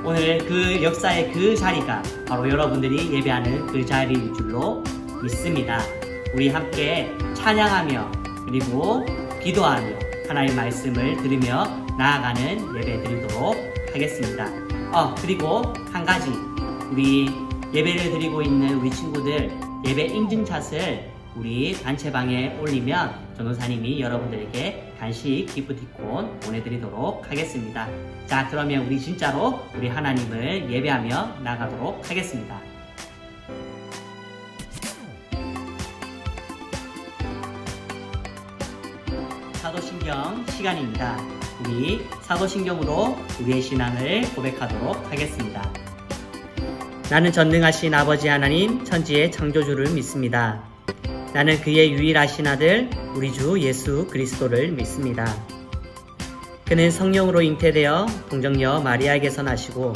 오늘 그 역사의 그 자리가 바로 여러분들이 예배하는 그 자리일 줄로 믿습니다. 우리 함께 찬양하며 그리고 기도하며 하나님의 말씀을 들으며 나아가는 예배 드리도록 하겠습니다. 그리고 한 가지, 우리 예배를 드리고 있는 우리 친구들 예배 인증샷을 우리 단체방에 올리면 전도사님이 여러분들에게 간식 기프티콘 보내드리도록 하겠습니다. 자, 그러면 우리 진짜로 우리 하나님을 예배하며 나가도록 하겠습니다. 사도신경 시간입니다. 우리 사도신경으로 우리의 신앙을 고백하도록 하겠습니다. 나는 전능하신 아버지 하나님 천지의 창조주를 믿습니다. 나는 그의 유일하신 아들 우리 주 예수 그리스도를 믿습니다. 그는 성령으로 잉태되어 동정녀 마리아에게서 나시고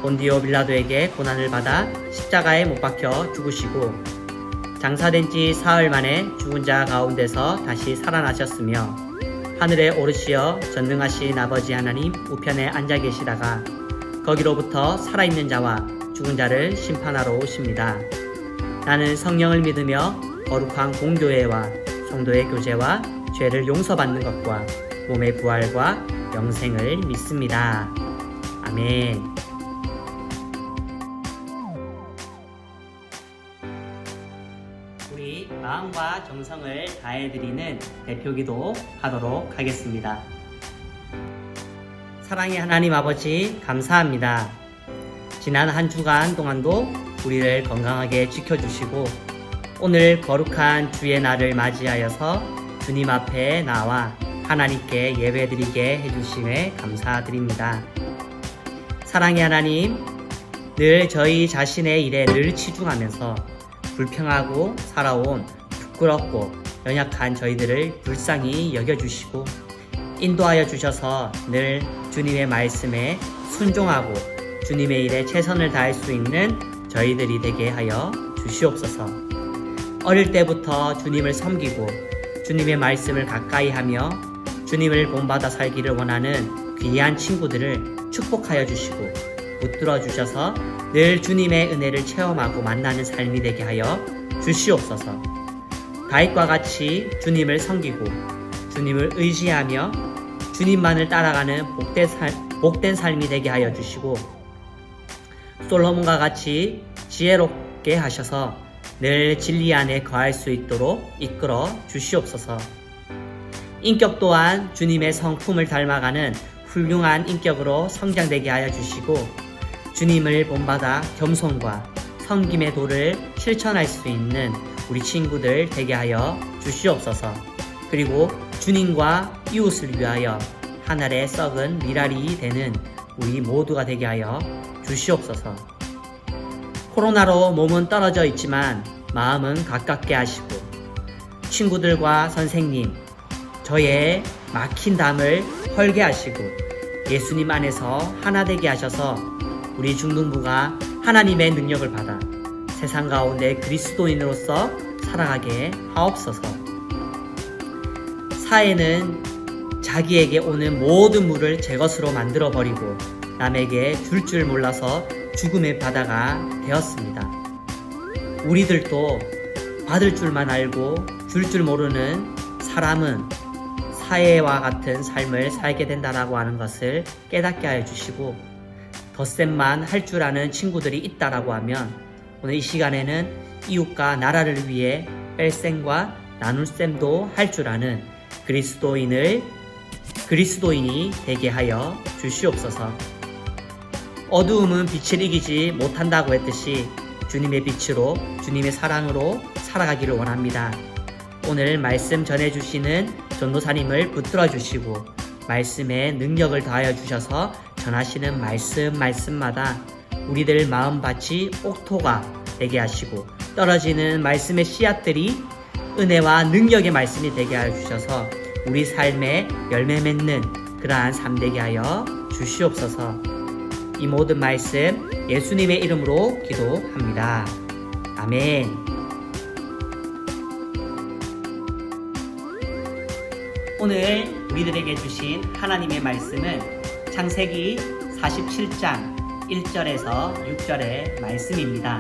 본디오 빌라도에게 고난을 받아 십자가에 못 박혀 죽으시고 장사된 지 사흘 만에 죽은 자 가운데서 다시 살아나셨으며 하늘에 오르시어 전능하신 아버지 하나님 우편에 앉아 계시다가 거기로부터 살아있는 자와 죽은 자를 심판하러 오십니다. 나는 성령을 믿으며 거룩한 공교회와 성도의 교제와 죄를 용서받는 것과 몸의 부활과 영생을 믿습니다. 아멘. 우리 마음과 정성을 다해드리는 대표기도 하도록 하겠습니다. 사랑의 하나님 아버지 감사합니다. 지난 한 주간 동안도 우리를 건강하게 지켜주시고 오늘 거룩한 주의 날을 맞이하여서 주님 앞에 나와 하나님께 예배드리게 해주심에 감사드립니다. 사랑의 하나님, 늘 저희 자신의 일에 늘 치중하면서 불평하고 살아온 부끄럽고 연약한 저희들을 불쌍히 여겨주시고 인도하여 주셔서 늘 주님의 말씀에 순종하고 주님의 일에 최선을 다할 수 있는 저희들이 되게 하여 주시옵소서. 어릴 때부터 주님을 섬기고 주님의 말씀을 가까이 하며 주님을 본받아 살기를 원하는 귀한 친구들을 축복하여 주시고 붙들어 주셔서 늘 주님의 은혜를 체험하고 만나는 삶이 되게 하여 주시옵소서. 다윗과 같이 주님을 섬기고 주님을 의지하며 주님만을 따라가는 복된 삶이 되게 하여 주시고 솔로몬과 같이 지혜롭게 하셔서 늘 진리 안에 거할 수 있도록 이끌어 주시옵소서. 인격 또한 주님의 성품을 닮아가는 훌륭한 인격으로 성장되게 하여 주시고 주님을 본받아 겸손과 섬김의 도를 실천할 수 있는 우리 친구들 되게 하여 주시옵소서. 그리고 주님과 이웃을 위하여 하늘의 썩은 미랄이 되는 우리 모두가 되게 하여 주시옵소서. 코로나로 몸은 떨어져 있지만 마음은 가깝게 하시고 친구들과 선생님, 저의 막힌 담을 헐게 하시고 예수님 안에서 하나 되게 하셔서 우리 중등부가 하나님의 능력을 받아 세상 가운데 그리스도인으로서 살아가게 하옵소서. 사회는 자기에게 오는 모든 물을 제 것으로 만들어 버리고 남에게 줄 줄 몰라서 죽음의 바다가 되었습니다. 우리들도 받을 줄만 알고 줄 줄 모르는 사람은 사회와 같은 삶을 살게 된다라고 하는 것을 깨닫게 하여 주시고 덧셈만 할 줄 아는 친구들이 있다라고 하면 오늘 이 시간에는 이웃과 나라를 위해 뺄셈과 나눌셈도 할 줄 아는 그리스도인이 되게 하여 주시옵소서. 어두움은 빛을 이기지 못한다고 했듯이 주님의 빛으로 주님의 사랑으로 살아가기를 원합니다. 오늘 말씀 전해주시는 전도사님을 붙들어 주시고 말씀에 능력을 더하여 주셔서 전하시는 말씀마다 우리들 마음밭이 옥토가 되게 하시고 떨어지는 말씀의 씨앗들이 은혜와 능력의 말씀이 되게 하여 주셔서 우리 삶에 열매 맺는 그러한 삶 되게 하여 주시옵소서. 이 모든 말씀 예수님의 이름으로 기도합니다. 아멘. 오늘 우리들에게 주신 하나님의 말씀은 창세기 47장 1절에서 6절의 말씀입니다.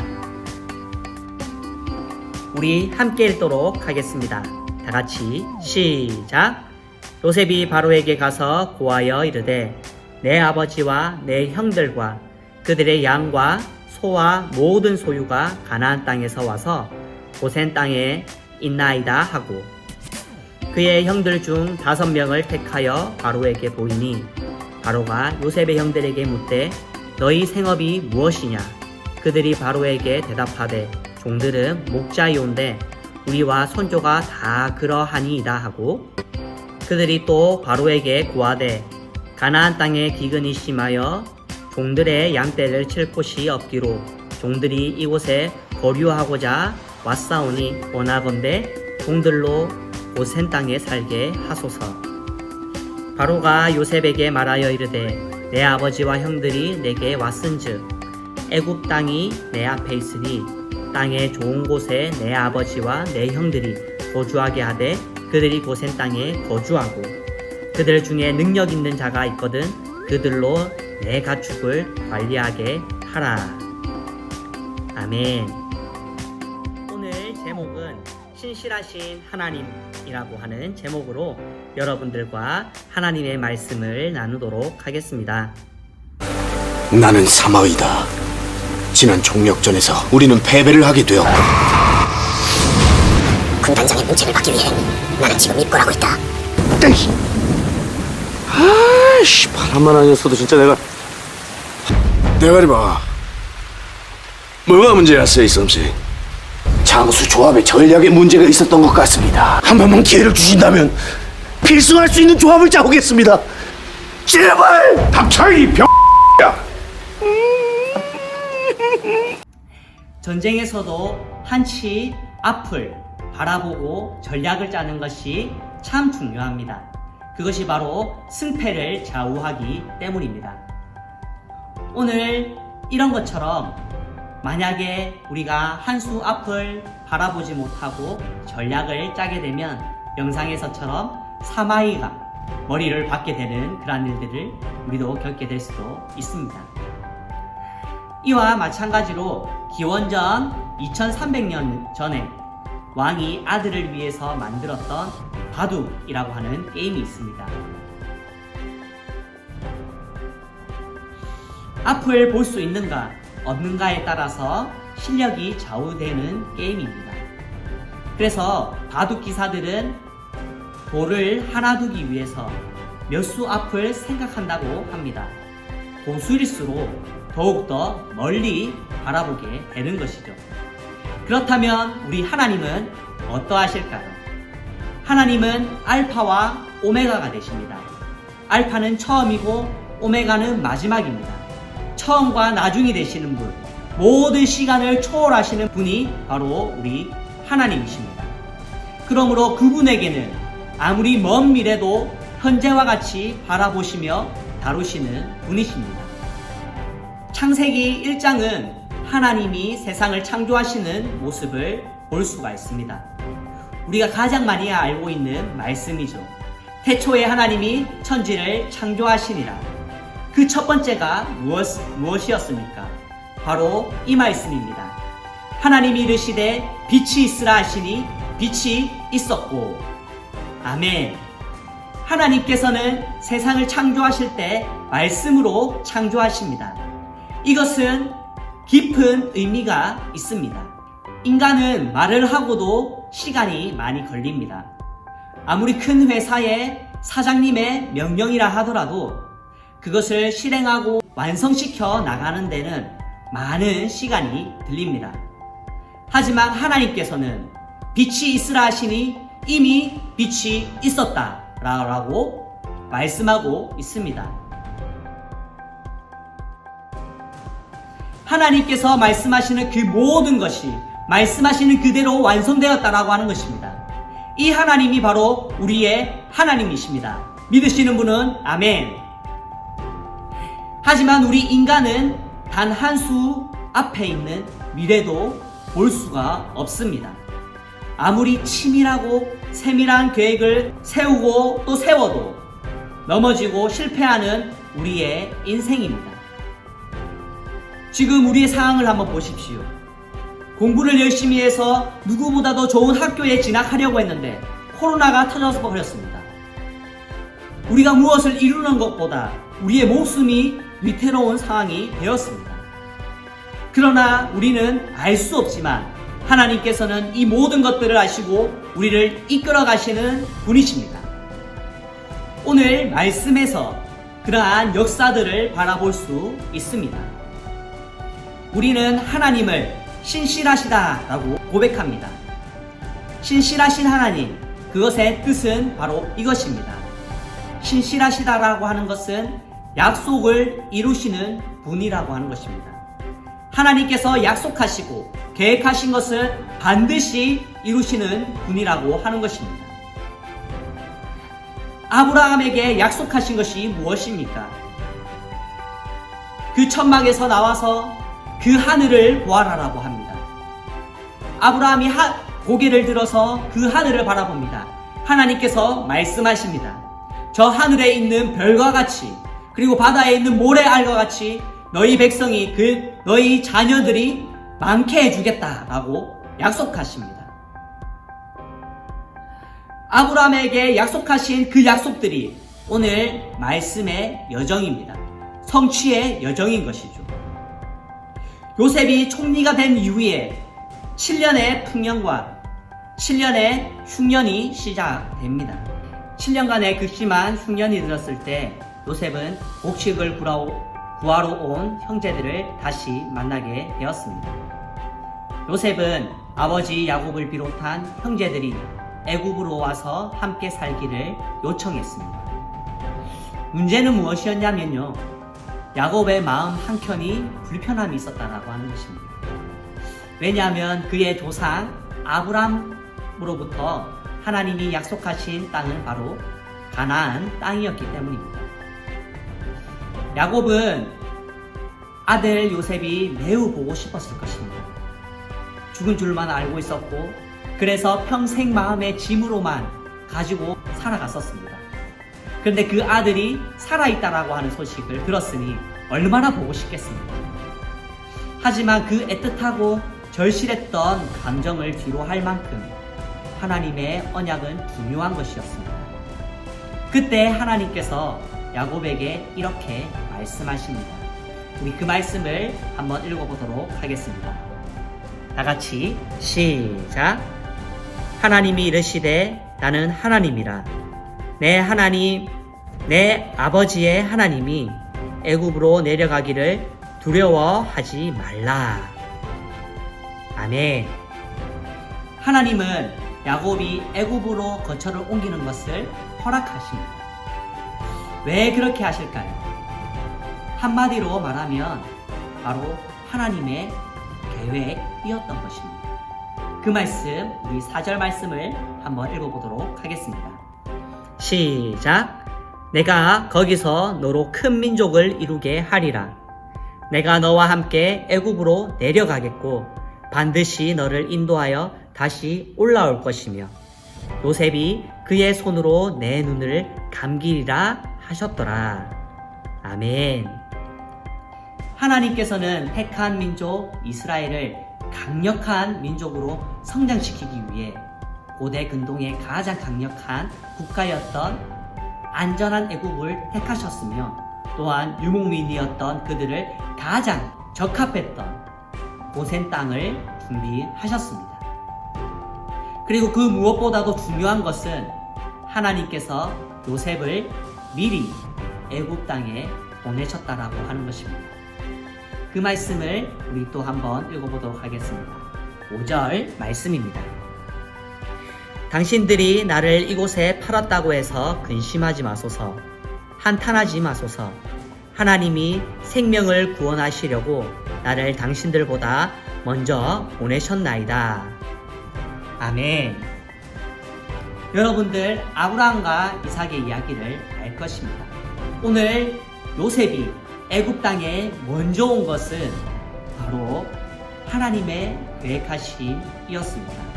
우리 함께 읽도록 하겠습니다. 다 같이 시작! 요셉이 바로에게 가서 고하여 이르되 내 아버지와 내 형들과 그들의 양과 소와 모든 소유가 가나안 땅에서 와서 고센 땅에 있나이다 하고 그의 형들 중 5명을 택하여 바로에게 보이니 바로가 요셉의 형들에게 묻되 너희 생업이 무엇이냐? 그들이 바로에게 대답하되 종들은 목자이온데 우리와 손조가 다 그러하니이다 하고 그들이 또 바로에게 고하되 가나안 땅에 기근이 심하여 종들의 양떼를 칠 곳이 없기로 종들이 이곳에 거류하고자 왔사오니 원하건대 종들로 고센 땅에 살게 하소서. 바로가 요셉에게 말하여 이르되 내 아버지와 형들이 내게 왔은즉 애굽 땅이 내 앞에 있으니 땅의 좋은 곳에 내 아버지와 내 형들이 거주하게 하되 그들이 고센 땅에 거주하고 그들 중에 능력 있는 자가 있거든 그들로 내 가축을 관리하게 하라. 아멘. 오늘 제목은 신실하신 하나님이라고 하는 제목으로 여러분들과 하나님의 말씀을 나누도록 하겠습니다. 나는 사마의다. 지난 종력전에서 우리는 패배를 하게 되었고 군단장의 문책을 받기 위해 나는 지금 입고하고 있다. 아이씨, 바람만 아니었어도 진짜 내가 대가리 봐. 뭐가 문제야, 세이썸씨? 장수 조합의 전략에 문제가 있었던 것 같습니다. 한 번만 기회를 주신다면 필승할 수 있는 조합을 짜오겠습니다. 제발! 닥쳐 이 병***야! 전쟁에서도 한치 앞을 바라보고 전략을 짜는 것이 참 중요합니다. 그것이 바로 승패를 좌우하기 때문입니다. 오늘 이런 것처럼 만약에 우리가 한 수 앞을 바라보지 못하고 전략을 짜게 되면 영상에서처럼 사마이가 머리를 받게 되는 그런 일들을 우리도 겪게 될 수도 있습니다. 이와 마찬가지로 기원전 2300년 전에 왕이 아들을 위해서 만들었던 바둑이라고 하는 게임이 있습니다. 앞을 볼 수 있는가 없는가에 따라서 실력이 좌우되는 게임입니다. 그래서 바둑 기사들은 돌을 하나 두기 위해서 몇 수 앞을 생각한다고 합니다. 고수일수록 더욱더 멀리 바라보게 되는 것이죠. 그렇다면 우리 하나님은 어떠하실까요? 하나님은 알파와 오메가가 되십니다. 알파는 처음이고 오메가는 마지막입니다. 처음과 나중이 되시는 분, 모든 시간을 초월하시는 분이 바로 우리 하나님이십니다. 그러므로 그분에게는 아무리 먼 미래도 현재와 같이 바라보시며 다루시는 분이십니다. 창세기 1장은 하나님이 세상을 창조하시는 모습을 볼 수가 있습니다. 우리가 가장 많이 알고 있는 말씀이죠. 태초에 하나님이 천지를 창조하시니라. 그 첫 번째가 무엇이었습니까? 바로 이 말씀입니다. 하나님이 이르시되 빛이 있으라 하시니 빛이 있었고. 아멘. 하나님께서는 세상을 창조하실 때 말씀으로 창조하십니다. 이것은 깊은 의미가 있습니다. 인간은 말을 하고도 시간이 많이 걸립니다. 아무리 큰 회사의 사장님의 명령이라 하더라도 그것을 실행하고 완성시켜 나가는 데는 많은 시간이 들립니다. 하지만 하나님께서는 빛이 있으라 하시니 이미 빛이 있었다 라고 말씀하고 있습니다. 하나님께서 말씀하시는 그 모든 것이 말씀하시는 그대로 완성되었다라고 하는 것입니다. 이 하나님이 바로 우리의 하나님이십니다. 믿으시는 분은 아멘. 하지만 우리 인간은 단 한 수 앞에 있는 미래도 볼 수가 없습니다. 아무리 치밀하고 세밀한 계획을 세우고 또 세워도 넘어지고 실패하는 우리의 인생입니다. 지금 우리의 상황을 한번 보십시오. 공부를 열심히 해서 누구보다도 좋은 학교에 진학하려고 했는데 코로나가 터져서 버렸습니다. 우리가 무엇을 이루는 것보다 우리의 목숨이 위태로운 상황이 되었습니다. 그러나 우리는 알 수 없지만 하나님께서는 이 모든 것들을 아시고 우리를 이끌어 가시는 분이십니다. 오늘 말씀에서 그러한 역사들을 바라볼 수 있습니다. 우리는 하나님을 신실하시다라고 고백합니다. 신실하신 하나님, 그것의 뜻은 바로 이것입니다. 신실하시다라고 하는 것은 약속을 이루시는 분이라고 하는 것입니다. 하나님께서 약속하시고 계획하신 것을 반드시 이루시는 분이라고 하는 것입니다. 아브라함에게 약속하신 것이 무엇입니까? 그 천막에서 나와서 그 하늘을 보아라라고 합니다. 아브라함이 고개를 들어서 그 하늘을 바라봅니다. 하나님께서 말씀하십니다. 저 하늘에 있는 별과 같이 그리고 바다에 있는 모래알과 같이 너희 백성이 너희 자녀들이 많게 해주겠다라고 약속하십니다. 아브라함에게 약속하신 그 약속들이 오늘 말씀의 여정입니다. 성취의 여정인 것이죠. 요셉이 총리가 된 이후에 7년의 풍년과 7년의 흉년이 시작됩니다. 7년간의 극심한 흉년이 들었을 때 요셉은 곡식을 구하러 온 형제들을 다시 만나게 되었습니다. 요셉은 아버지 야곱을 비롯한 형제들이 애굽으로 와서 함께 살기를 요청했습니다. 문제는 무엇이었냐면요, 야곱의 마음 한켠이 불편함이 있었다라고 하는 것입니다. 왜냐하면 그의 조상 아브람으로부터 하나님이 약속하신 땅은 바로 가나안 땅이었기 때문입니다. 야곱은 아들 요셉이 매우 보고 싶었을 것입니다. 죽은 줄만 알고 있었고 그래서 평생 마음의 짐으로만 가지고 살아갔었습니다. 그런데 그 아들이 살아있다라고 하는 소식을 들었으니 얼마나 보고 싶겠습니까? 하지만 그 애틋하고 절실했던 감정을 뒤로 할 만큼 하나님의 언약은 중요한 것이었습니다. 그때 하나님께서 야곱에게 이렇게 말씀하십니다. 우리 그 말씀을 한번 읽어보도록 하겠습니다. 다 같이 시작. 하나님이 이르시되 나는 하나님이라. 내 하나님, 내 아버지의 하나님이 애굽으로 내려가기를 두려워하지 말라. 아멘. 하나님은 야곱이 애굽으로 거처를 옮기는 것을 허락하십니다. 왜 그렇게 하실까요? 한마디로 말하면 바로 하나님의 계획이었던 것입니다. 그 말씀, 우리 4절 말씀을 한번 읽어보도록 하겠습니다. 시작. 내가 거기서 너로 큰 민족을 이루게 하리라. 내가 너와 함께 애굽으로 내려가겠고 반드시 너를 인도하여 다시 올라올 것이며 요셉이 그의 손으로 내 눈을 감기리라 하셨더라. 아멘. 하나님께서는 택한 민족 이스라엘을 강력한 민족으로 성장시키기 위해 고대 근동의 가장 강력한 국가였던 안전한 애굽을 택하셨으며 또한 유목민이었던 그들을 가장 적합했던 고센 땅을 준비하셨습니다. 그리고 그 무엇보다도 중요한 것은 하나님께서 요셉을 미리 애굽 땅에 보내셨다라고 하는 것입니다. 그 말씀을 우리 또 한번 읽어보도록 하겠습니다. 5절 말씀입니다. 당신들이 나를 이곳에 팔았다고 해서 근심하지 마소서. 한탄하지 마소서. 하나님이 생명을 구원하시려고 나를 당신들보다 먼저 보내셨나이다. 아멘. 여러분들, 아브라함과 이삭의 이야기를 알 것입니다. 오늘 요셉이 애굽 땅에 먼저 온 것은 바로 하나님의 계획하심이었습니다.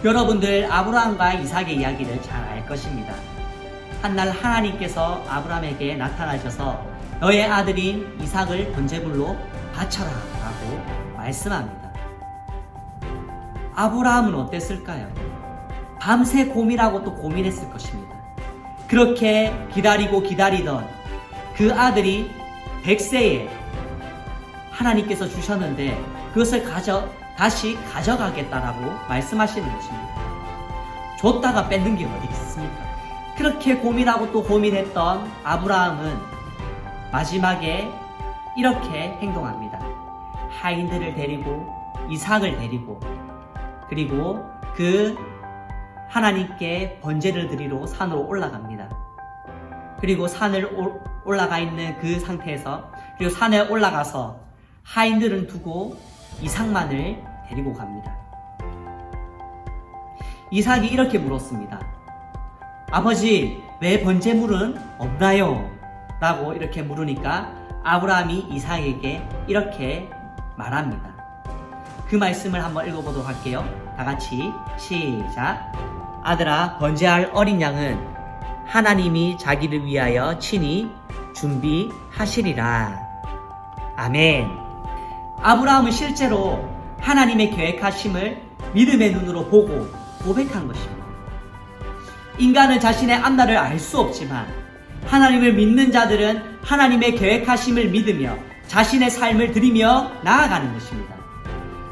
여러분들, 아브라함과 이삭의 이야기를 잘 알 것입니다. 한날 하나님께서 아브라함에게 나타나셔서 너의 아들인 이삭을 번제물로 바쳐라 라고 말씀합니다. 아브라함은 어땠을까요? 밤새 고민하고 또 고민했을 것입니다. 그렇게 기다리고 기다리던 그 아들이 100세에 하나님께서 주셨는데 그것을 다시 가져가겠다라고 말씀하시는 것입니다. 줬다가 뺏는 게 어디 있습니까? 그렇게 고민하고 또 고민했던 아브라함은 마지막에 이렇게 행동합니다. 하인들을 데리고 이삭을 데리고 그리고 그 하나님께 번제를 드리러 산으로 올라갑니다. 그리고 산을 올라가 있는 그 상태에서 그리고 산에 올라가서 하인들은 두고 이삭만을 데리고 갑니다. 이삭이 이렇게 물었습니다. 아버지, 왜 번제물은 없나요? 라고 이렇게 물으니까 아브라함이 이삭에게 이렇게 말합니다. 그 말씀을 한번 읽어보도록 할게요. 다 같이 시작. 아들아, 번제할 어린 양은 하나님이 자기를 위하여 친히 준비하시리라. 아멘. 아브라함은 실제로 하나님의 계획하심을 믿음의 눈으로 보고 고백한 것입니다. 인간은 자신의 앞날을 알 수 없지만 하나님을 믿는 자들은 하나님의 계획하심을 믿으며 자신의 삶을 드리며 나아가는 것입니다.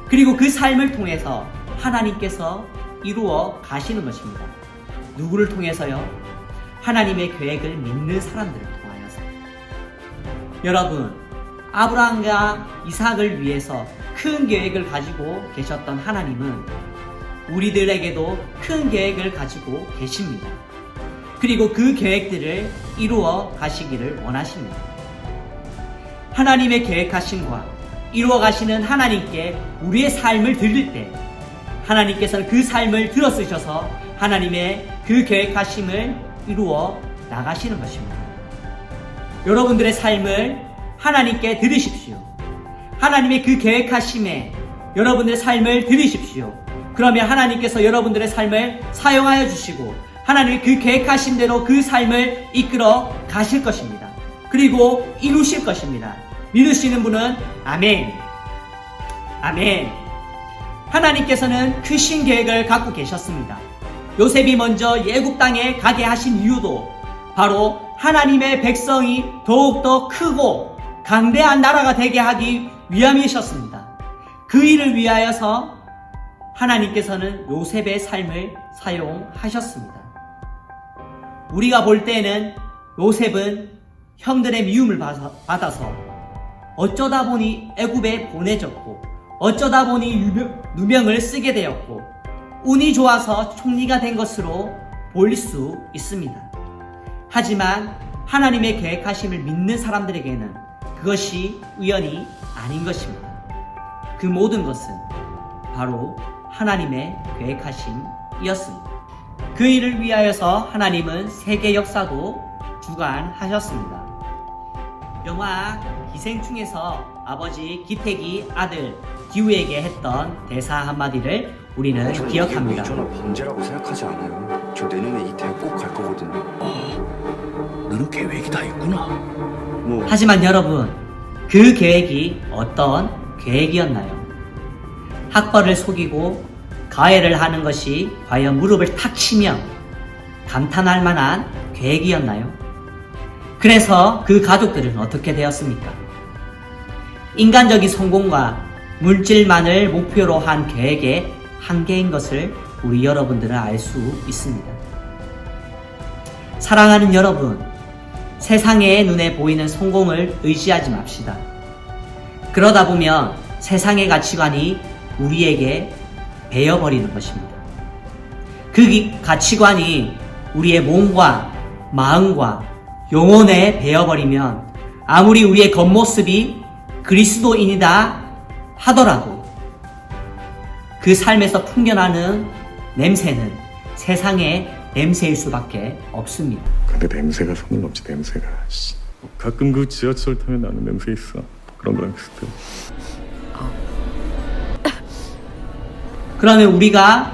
그리고 그 삶을 통해서 하나님께서 이루어 가시는 것입니다. 누구를 통해서요? 하나님의 계획을 믿는 사람들을 통하여서. 여러분, 아브라함과 이삭을 위해서 큰 계획을 가지고 계셨던 하나님은 우리들에게도 큰 계획을 가지고 계십니다. 그리고 그 계획들을 이루어 가시기를 원하십니다. 하나님의 계획하심과 이루어 가시는 하나님께 우리의 삶을 드릴 때 하나님께서는 그 삶을 들어쓰셔서 하나님의 그 계획하심을 이루어 나가시는 것입니다. 여러분들의 삶을 하나님께 드리십시오. 하나님의 그 계획하심에 여러분들의 삶을 드리십시오. 그러면 하나님께서 여러분들의 삶을 사용하여 주시고 하나님의 그 계획하신 대로 그 삶을 이끌어 가실 것입니다. 그리고 이루실 것입니다. 믿으시는 분은 아멘. 아멘. 하나님께서는 크신 계획을 갖고 계셨습니다. 요셉이 먼저 애굽 땅에 가게 하신 이유도 바로 하나님의 백성이 더욱더 크고 강대한 나라가 되게 하기 위함이셨습니다. 그 일을 위하여서 하나님께서는 요셉의 삶을 사용하셨습니다. 우리가 볼 때에는 요셉은 형들의 미움을 받아서 어쩌다 보니 애굽에 보내졌고 어쩌다 보니 누명을 쓰게 되었고 운이 좋아서 총리가 된 것으로 보일 수 있습니다. 하지만 하나님의 계획하심을 믿는 사람들에게는 그것이 우연이 아닌 것입니다. 그 모든 것은 바로 하나님의 계획하심이었습니다. 그 일을 위하여서 하나님은 세계 역사도 주관하셨습니다. 영화 기생충에서 아버지 기택이 아들 기우에게 했던 대사 한마디를 우리는 기억합니다. 저는 범죄라고 생각하지 않아요. 저 내년에 이 대학 꼭 갈 거거든요. 너는 계획이 다 있구나. 하지만 여러분, 그 계획이 어떤 계획이었나요? 학벌을 속이고 가해를 하는 것이 과연 무릎을 탁 치며 감탄할 만한 계획이었나요? 그래서 그 가족들은 어떻게 되었습니까? 인간적인 성공과 물질만을 목표로 한 계획의 한계인 것을 우리 여러분들은 알 수 있습니다. 사랑하는 여러분, 세상의 눈에 보이는 성공을 의지하지 맙시다. 그러다 보면 세상의 가치관이 우리에게 배어버리는 것입니다. 그 가치관이 우리의 몸과 마음과 영혼에 배어버리면 아무리 우리의 겉모습이 그리스도인이다 하더라도 그 삶에서 풍겨나는 냄새는 세상의 냄새일 수밖에 없습니다. 근데 냄새가 손을 넘지 냄새가. 가끔 그 지하철 타면 나는 냄새 있어. 그런 거랑 비슷해. 그러면 우리가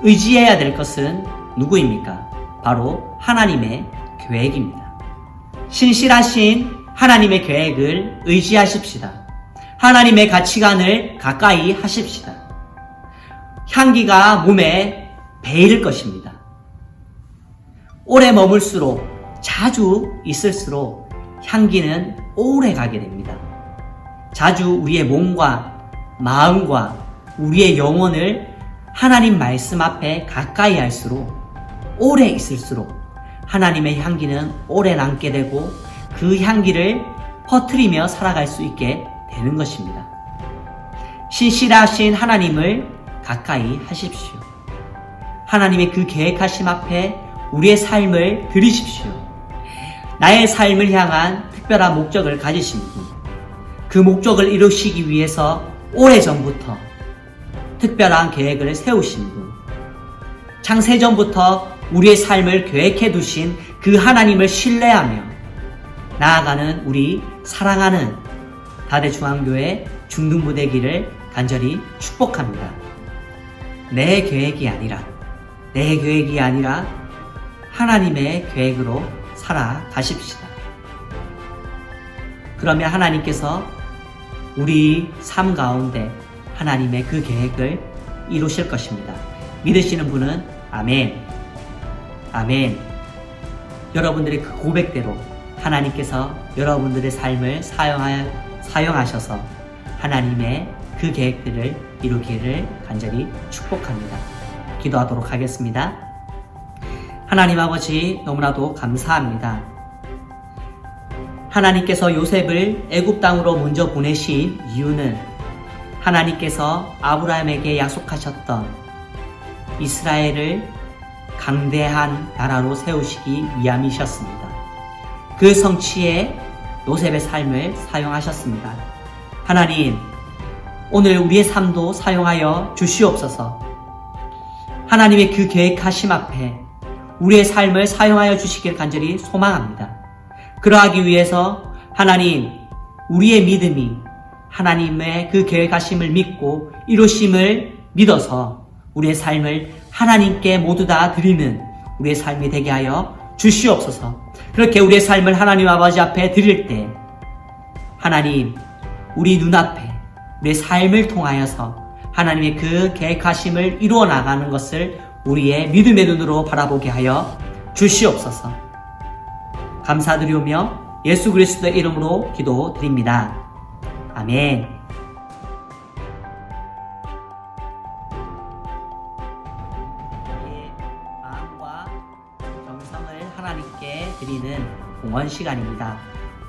의지해야 될 것은 누구입니까? 바로 하나님의 계획입니다. 신실하신 하나님의 계획을 의지하십시다. 하나님의 가치관을 가까이 하십시다. 향기가 몸에 배일 것입니다. 오래 머물수록, 자주 있을수록 향기는 오래 가게 됩니다. 자주 우리의 몸과 마음과 우리의 영혼을 하나님 말씀 앞에 가까이 할수록, 오래 있을수록 하나님의 향기는 오래 남게 되고 그 향기를 퍼뜨리며 살아갈 수 있게 되는 것입니다. 신실하신 하나님을 가까이 하십시오. 하나님의 그 계획하심 앞에 우리의 삶을 드리십시오. 나의 삶을 향한 특별한 목적을 가지신 분, 그 목적을 이루시기 위해서 오래전부터 특별한 계획을 세우신 분, 창세전부터 우리의 삶을 계획해 두신 그 하나님을 신뢰하며 나아가는 우리 사랑하는 다대중앙교회 중등부 되기를 간절히 축복합니다. 내 계획이 아니라 하나님의 계획으로 살아가십시다. 그러면 하나님께서 우리 삶 가운데 하나님의 그 계획을 이루실 것입니다. 믿으시는 분은 아멘. 아멘. 여러분들의 그 고백대로 하나님께서 여러분들의 삶을 사용하셔서 하나님의 그 계획들을 이루기를 간절히 축복합니다. 기도하도록 하겠습니다. 하나님 아버지, 너무나도 감사합니다. 하나님께서 요셉을 애굽 땅으로 먼저 보내신 이유는 하나님께서 아브라함에게 약속하셨던 이스라엘을 강대한 나라로 세우시기 위함이셨습니다. 그 성취에 요셉의 삶을 사용하셨습니다. 하나님, 오늘 우리의 삶도 사용하여 주시옵소서. 하나님의 그 계획하심 앞에 우리의 삶을 사용하여 주시길 간절히 소망합니다. 그러하기 위해서 하나님, 우리의 믿음이 하나님의 그 계획하심을 믿고 이루심을 믿어서 우리의 삶을 하나님께 모두 다 드리는 우리의 삶이 되게 하여 주시옵소서. 그렇게 우리의 삶을 하나님 아버지 앞에 드릴 때 하나님, 우리 눈앞에 우리의 삶을 통하여서 하나님의 그 계획하심을 이루어 나가는 것을 우리의 믿음의 눈으로 바라보게 하여 주시옵소서. 감사드리오며 예수 그리스도의 이름으로 기도드립니다. 아멘. 마음과 정성을 하나님께 드리는 공헌 시간입니다.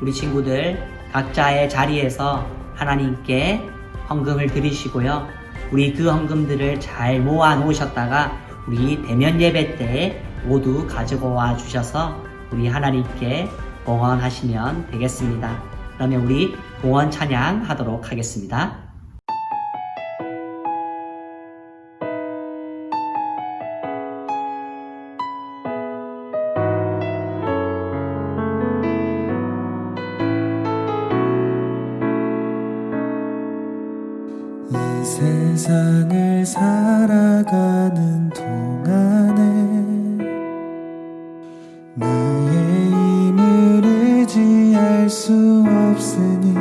우리 친구들 각자의 자리에서 하나님께 헌금을 드리시고요. 우리 그 헌금들을 잘 모아 놓으셨다가 우리 대면 예배 때 모두 가지고 와 주셔서 우리 하나님께 봉헌하시면 되겠습니다. 그러면 우리 봉헌 찬양 하도록 하겠습니다. 이 세상을 살아가는 동안에 나의 힘을 의지할 수 없으니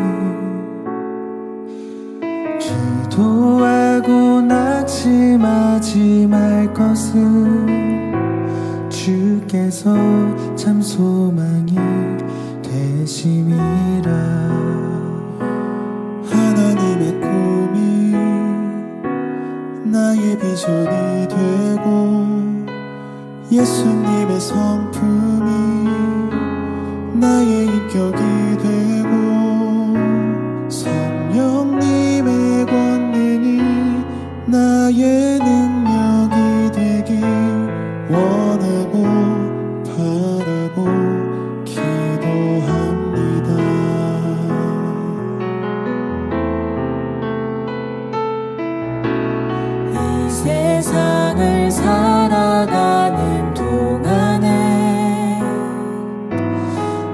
기도하고 낙심하지 말 것을 주께서 참 소망이 되심이라. 하나님의 꿈이 나의 비전이 되고 예수님의 성품이 나의 인격이 되고 성령님의 권능이 나의 능력이 되길 원하고 바라고 기도합니다. 이 세상을 살아가는 동안에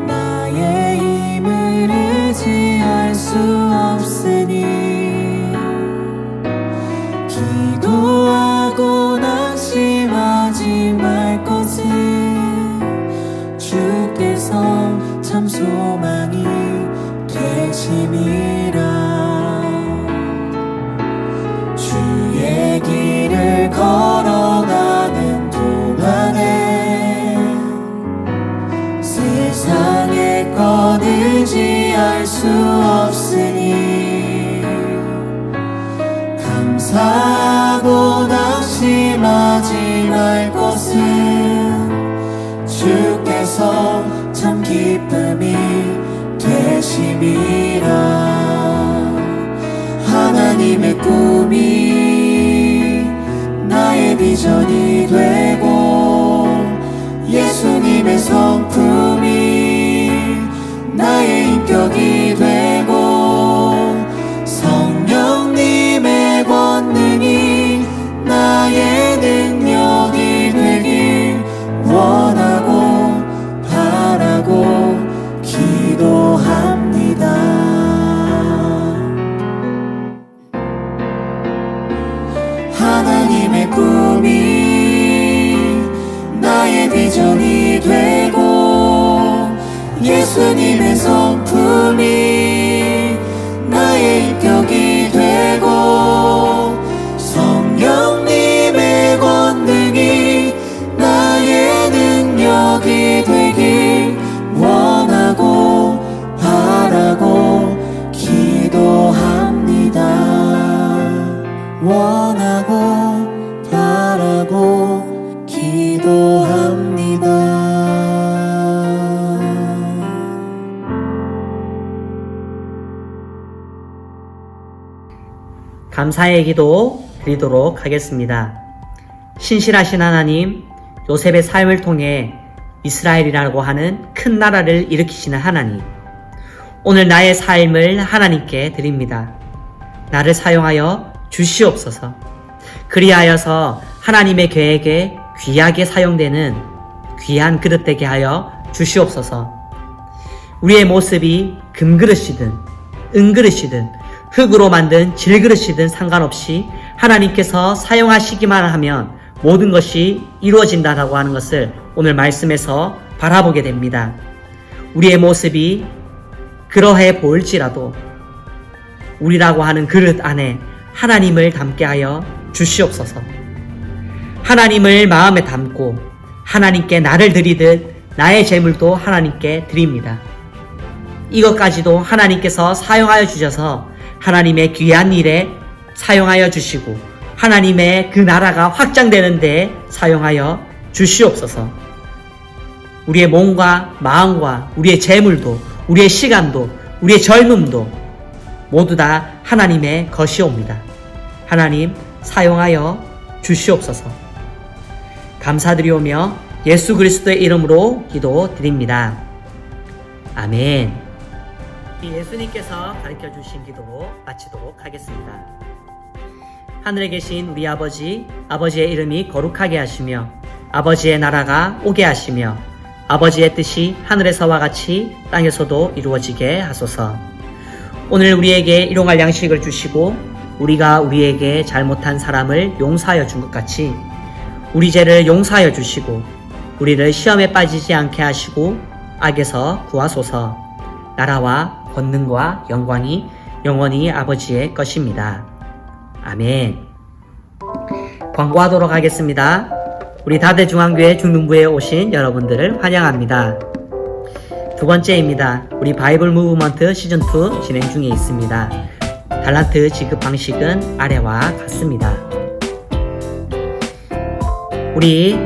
나의 힘을 의지할 수 없으니 기도하고 낙심하지 말 것을 주께서 참 소망이 되심이라. 주의 길을 걸어가는 동안에 세상의 것 의지할 수 없으니 감사하고 낙심하지 말 것은 주께서 참 기쁨이 되심이라. 하나님의 꿈이 나의 비전이 되고 예수님의 성품이 나의 인격이 되고 성령님의 권능이 나의 능력이 되길 원하고 바라고 기도합니다. 하나님의 꿈이 나의 비전이 되고 예수님의 성품이 나의 인격이 되고 성령님의 권능이 나의 능력이 되길 원하고 바라고 기도합니다. 원하고 바라고 기도합니다. 감사의 기도 드리도록 하겠습니다. 신실하신 하나님, 요셉의 삶을 통해 이스라엘이라고 하는 큰 나라를 일으키시는 하나님, 오늘 나의 삶을 하나님께 드립니다. 나를 사용하여 주시옵소서. 그리하여서 하나님의 계획에 귀하게 사용되는 귀한 그릇 되게 하여 주시옵소서. 우리의 모습이 금그릇이든 은그릇이든 흙으로 만든 질그릇이든 상관없이 하나님께서 사용하시기만 하면 모든 것이 이루어진다라고 하는 것을 오늘 말씀에서 바라보게 됩니다. 우리의 모습이 그러해 보일지라도 우리라고 하는 그릇 안에 하나님을 담게 하여 주시옵소서. 하나님을 마음에 담고 하나님께 나를 드리듯 나의 재물도 하나님께 드립니다. 이것까지도 하나님께서 사용하여 주셔서 하나님의 귀한 일에 사용하여 주시고 하나님의 그 나라가 확장되는 데 사용하여 주시옵소서. 우리의 몸과 마음과 우리의 재물도 우리의 시간도 우리의 젊음도 모두 다 하나님의 것이옵니다. 하나님 사용하여 주시옵소서. 감사드리오며 예수 그리스도의 이름으로 기도드립니다. 아멘. 예수님께서 가르쳐 주신 기도로 마치도록 하겠습니다. 하늘에 계신 우리 아버지, 아버지의 이름이 거룩하게 하시며 아버지의 나라가 오게 하시며 아버지의 뜻이 하늘에서와 같이 땅에서도 이루어지게 하소서. 오늘 우리에게 일용할 양식을 주시고 우리가 우리에게 잘못한 사람을 용서하여 준 것 같이 우리 죄를 용서하여 주시고 우리를 시험에 빠지지 않게 하시고 악에서 구하소서. 나라와 권능과 영광이 영원히 아버지의 것입니다. 아멘. 광고하도록 하겠습니다. 우리 다대중앙교회 중등부에 오신 여러분들을 환영합니다. 두 번째입니다. 우리 바이블 무브먼트 시즌2 진행 중에 있습니다. 달란트 지급 방식은 아래와 같습니다. 우리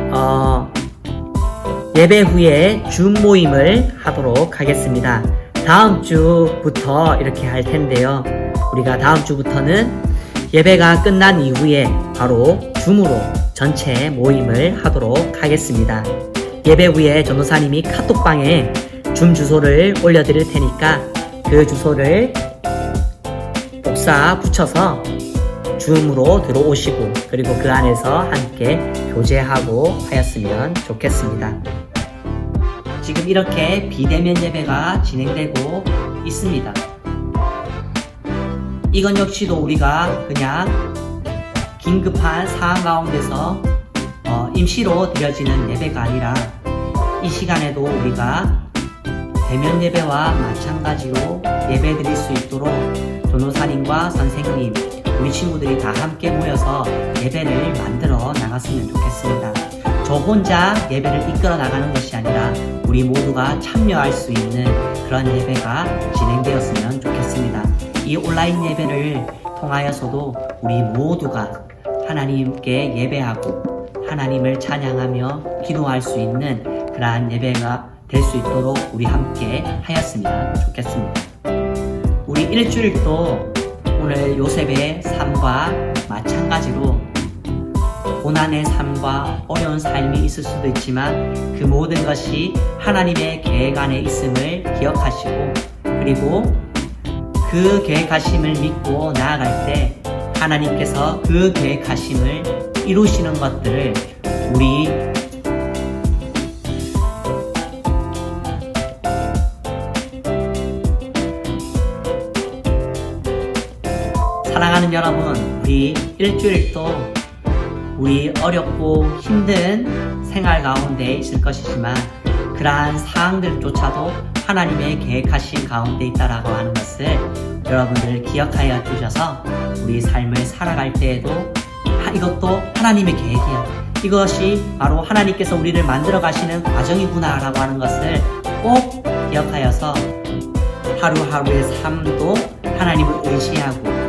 예배 후에 줌 모임을 하도록 하겠습니다. 다음 주부터 이렇게 할 텐데요. 우리가 다음 주부터는 예배가 끝난 이후에 바로 줌으로 전체 모임을 하도록 하겠습니다. 예배 후에 전도사님이 카톡방에 줌 주소를 올려드릴 테니까 그 주소를 복사 붙여서 줌으로 들어오시고 그리고 그 안에서 함께 교제하고 하였으면 좋겠습니다. 지금 이렇게 비대면 예배가 진행되고 있습니다. 이건 역시도 우리가 그냥 긴급한 상황 가운데서 임시로 드려지는 예배가 아니라 이 시간에도 우리가 대면 예배와 마찬가지로 예배 드릴 수 있도록 변호사님과 선생님, 우리 친구들이 다 함께 모여서 예배를 만들어 나갔으면 좋겠습니다. 저 혼자 예배를 이끌어 나가는 것이 아니라 우리 모두가 참여할 수 있는 그런 예배가 진행되었으면 좋겠습니다. 이 온라인 예배를 통하여서도 우리 모두가 하나님께 예배하고 하나님을 찬양하며 기도할 수 있는 그러한 예배가 될 수 있도록 우리 함께 하였으면 좋겠습니다. 우리 일주일도 오늘 요셉의 삶과 마찬가지로 고난의 삶과 어려운 삶이 있을 수도 있지만 그 모든 것이 하나님의 계획 안에 있음을 기억하시고 그리고 그 계획하심을 믿고 나아갈 때 하나님께서 그 계획하심을 이루시는 것들을 우리 사랑하는 여러분, 우리 일주일도 우리 어렵고 힘든 생활 가운데 있을 것이지만 그러한 상황들조차도 하나님의 계획하신 가운데 있다라고 하는 것을 여러분들 기억하여 주셔서 우리 삶을 살아갈 때에도 이것도 하나님의 계획이야. 이것이 바로 하나님께서 우리를 만들어 가시는 과정이구나 라고 하는 것을 꼭 기억하여서 하루하루의 삶도 하나님을 의지하고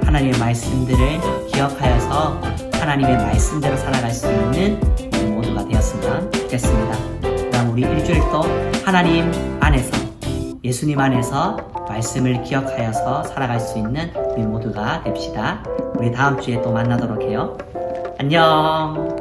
하나님의 말씀들을 기억하여서 하나님의 말씀대로 살아갈 수 있는 우리 모두가 되었으면 좋겠습니다. 그럼 우리 일주일도 하나님 안에서 예수님 안에서 말씀을 기억하여서 살아갈 수 있는 우리 모두가 됩시다. 우리 다음 주에 또 만나도록 해요. 안녕.